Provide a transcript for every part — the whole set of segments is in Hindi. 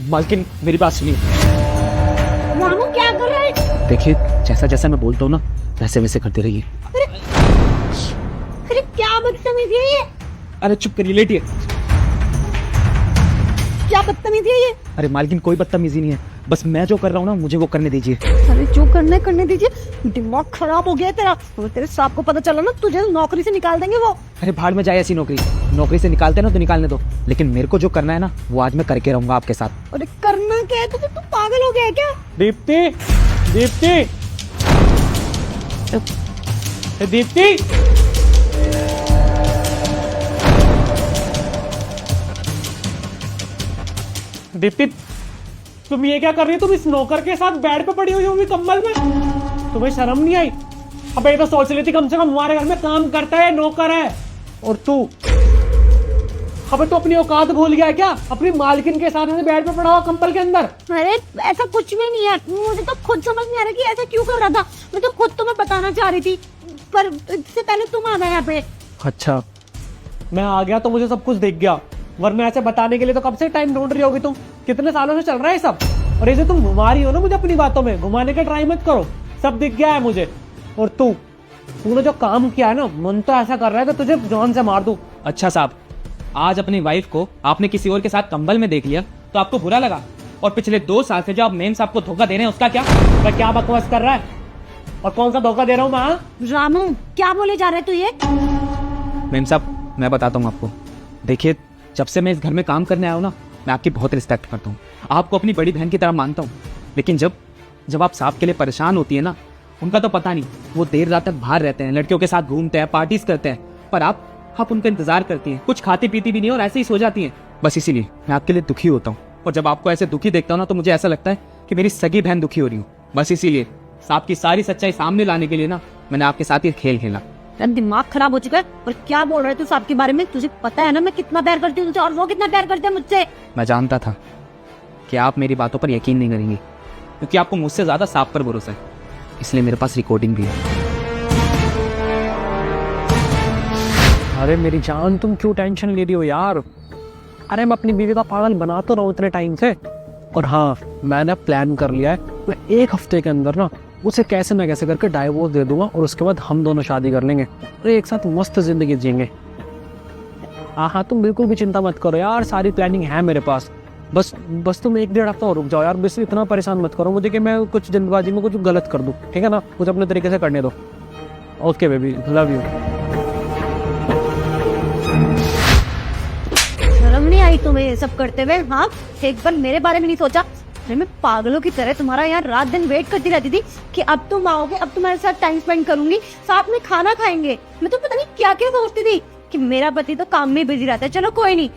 मालकिन मेरी बात सुनिए। रामू क्या कर रहा है? देखिए जैसा जैसा मैं बोलता हूँ ना वैसे वैसे करते रहिए। अरे क्या बदतमीजी है ये? अरे चुप करिए, लेटिए। क्या बदतमीजी है ये? अरे मालकिन कोई बदतमीजी नहीं है, बस मैं जो कर रहा हूँ ना मुझे वो करने दीजिए। अरे जो करना है करने दीजिए। दिमाग खराब हो गया है तेरा। अगर तेरे साहब को पता चला ना तुझे नौकरी से निकाल देंगे वो। अरे भाड़ में जाए ऐसी नौकरी से निकालते ना तो निकालने दो, लेकिन मेरे को जो करना है ना वो आज मैं करके रहूंगा आपके साथ। अरे करना क्या है? तू पागल हो गया है क्या? दीप्ति, दीप्ति, दीप्ति। दीप्ति तुम ये क्या कर रही हो? तुम इस नौकर के साथ बेड पे पड़ी हुई हो भी कंबल में, तुम्हें शर्म नहीं आई? अबे ये तो सोच रही थी कम से कम हमारे घर में काम करता है, नौकर है, और तू अबे तो अपनी औकात भूल गया है क्या? अपनी मालकिन के साथ बेड पे पड़ा हुआ कंबल के अंदर। अरे ऐसा कुछ भी नहीं है। मुझे तो खुद समझ नहीं आ रहा कि ऐसा क्यों कर रहा था। मैं तो खुद तुम्हें बताना चाह रही थी, पर इससे पहले तुम आ गए यहाँ पे। अच्छा मैं आ गया तो मुझे सब कुछ दिख गया, वरना ऐसे बताने के लिए तो कब से टाइम ढूंढ रही होगी तुम। कितने सालों से चल रहा है सब, और ये जो तुम घुमा रही हो ना मुझे अपनी बातों में, घुमाने का ट्राई मत करो, सब दिख गया है मुझे। और तूने जो काम किया है ना, मन तो ऐसा कर रहा है कि तुझे जान से मार दूं। अच्छा साहब, आज अपनी वाइफ को आपने किसी और के साथ कंबल में देख लिया तो आपको बुरा लगा, और पिछले 2 साल से जो आप मेम साहब को धोखा दे रहे हैं उसका क्या? मैं क्या बकवास कर रहा है, और कौन सा धोखा दे रहा हूँ मैं? रामू क्या बोले जा रहे तू ये? मेम साहब मैं बताता हूँ आपको। देखिए जब से मैं इस घर में काम करने आया हूँ ना, मैं आपकी बहुत रिस्पेक्ट करता हूँ, आपको अपनी बड़ी बहन की तरह मानता हूँ, लेकिन जब आप साहब के लिए परेशान होती है ना, उनका तो पता नहीं, वो देर रात तक बाहर रहते हैं, लड़कियों के साथ घूमते हैं, पार्टीज करते हैं, पर आप उनका इंतजार करती हैं, कुछ खाती पीती भी नहीं और ऐसे ही सो जाती हैं। बस इसीलिए मैं आपके लिए दुखी होता हूँ, और जब आपको ऐसे दुखी देखता हूँ ना तो मुझे ऐसा लगता है कि मेरी सगी बहन दुखी हो रही हूँ। बस इसीलिए साहब की सारी सच्चाई सामने लाने के लिए ना मैंने आपके साथ ये खेल खेला। तेरा दिमाग खराब हो चुका है। और क्या बोल रहे तू साहब के बारे में? तुझे पता है ना मैं कितना प्यार करती हूँ तुझे, और वो कितना प्यार करते हैं मुझसे। मैं जानता था कि आप मेरी बातों पर यकीन नहीं करेंगी, क्योंकि आपको मुझसे ज्यादा साहब पर भरोसा है, इसलिए मेरे पास रिकॉर्डिंग भी है। अरे मेरी जान तुम क्यों टेंशन ले रही हो यार? अरे मैं अपनी बीवी का पागल बना तो रहा हूँ इतने टाइम से, और हाँ मैंने प्लान कर लिया है, मैं 1 हफ्ते के अंदर ना उसे कैसे ना कैसे करके डाइवोर्स दे दूंगा, और उसके बाद हम दोनों शादी कर लेंगे और एक साथ मस्त जिंदगी जिएंगे। हाँ तुम बिल्कुल भी चिंता मत करो यार, सारी प्लानिंग है मेरे पास। बस तुम 1-1.5 हफ्ता और रुक जाओ यार, बस इतना परेशान मत करो मुझे कि मैं कुछ जल्दबाजी में कुछ गलत कर दूं, ठीक है ना? कुछ अपने तरीके से करने दो। Okay baby, love you. शर्म नहीं आई तुम्हें ये सब करते हुए? हाँ, एक बार मेरे बारे में नहीं सोचा? अरे मैं पागलों की तरह तुम्हारा यहाँ रात दिन वेट करती रहती थी कि अब तुम आओगे, अब तुम्हारे साथ टाइम स्पेंड करूंगी, साथ में खाना खाएंगे। मैं तो पता नहीं क्या क्या सोचती थी कि मेरा पति तो काम में बिजी रहता है, चलो कोई नहीं।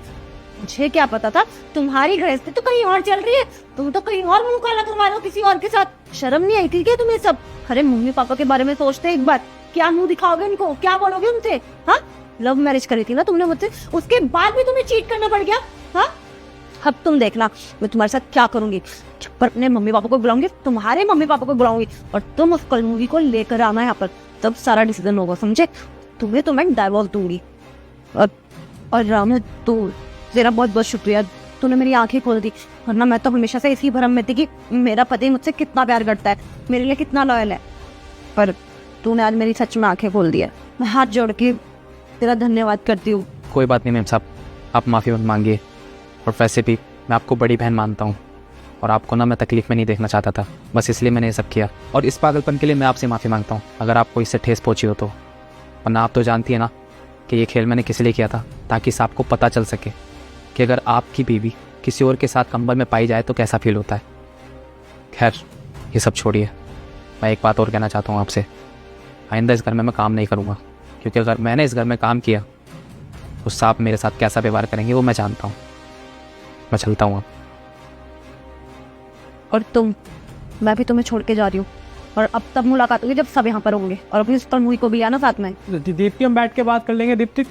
मुझे क्या पता था तुम्हारी गृहस्थी तो कहीं और चल रही है, तुम तो कहीं और मुंह काला करवा रहे हो किसी और के साथ। शर्म नहीं आई थी क्या तुम्हें सब? अरे मम्मी पापा के बारे में सोचते एक बार, क्या मुंह दिखाओगे उनको, क्या बोलोगे उनसे? हाँ, लव मैरिज करी थी ना तुमने मुझसे, उसके बाद भी तुम्हें चीट करना पड़ गया। हाँ, अब तुम देखना मैं तुम्हारे साथ क्या करूंगी। पर अपने मम्मी पापा को बुलाऊंगी, तुम्हारे मम्मी पापा को बुलाऊंगी, और तुम उस कल मूवी को लेकर आना यहाँ पर, तब सारा डिसीजन होगा, समझे? तुम्हें तो मैं डाइवोर्स दूंगी। और राम तेरा बहुत बहुत शुक्रिया, तूने मेरी आंखें खोल दी, वरना मैं तो हमेशा से इसी भ्रम में थी कि मेरा पति मुझसे कितना प्यार करता है, मेरे लिए कितना लॉयल है, पर तूने आज मेरी सच में आंखें खोल दी है। मैं हाथ जोड़ के तेरा धन्यवाद करती हूँ। कोई बात नहीं मेम साहब, आप माफ़ी मत मांगिए, और वैसे भी मैं आपको बड़ी बहन मानता हूँ, और आपको ना मैं तकलीफ में नहीं देखना चाहता था, बस इसलिए मैंने ये सब किया, और इस पागलपन के लिए मैं आपसे माफ़ी मांगता हूँ अगर आपको इससे ठेस पहुँची हो तो। वरना आप तो जानती है ना कि ये खेल मैंने किस लिए किया था, ताकि साहब को पता चल सके कि अगर आपकी बीवी किसी और के साथ कंबल में पाई जाए तो कैसा फील होता है। खैर ये सब छोड़िए, मैं एक बात और कहना चाहता हूँ आपसे, आइंदा इस घर में मैं काम नहीं करूँगा, क्योंकि अगर मैंने इस घर में काम किया तो साहब मेरे साथ कैसा व्यवहार करेंगे वो मैं जानता हूँ। मैं चलता हूँ अब। और मैं भी तुम्हें छोड़ के जा रही हूँ, और अब तब मुलाकात होगी जब सब यहाँ पर होंगे, और अपनी मूवी को भी आना साथ में। दीप्ति हम बैठ के बात कर लेंगे। दीप्ति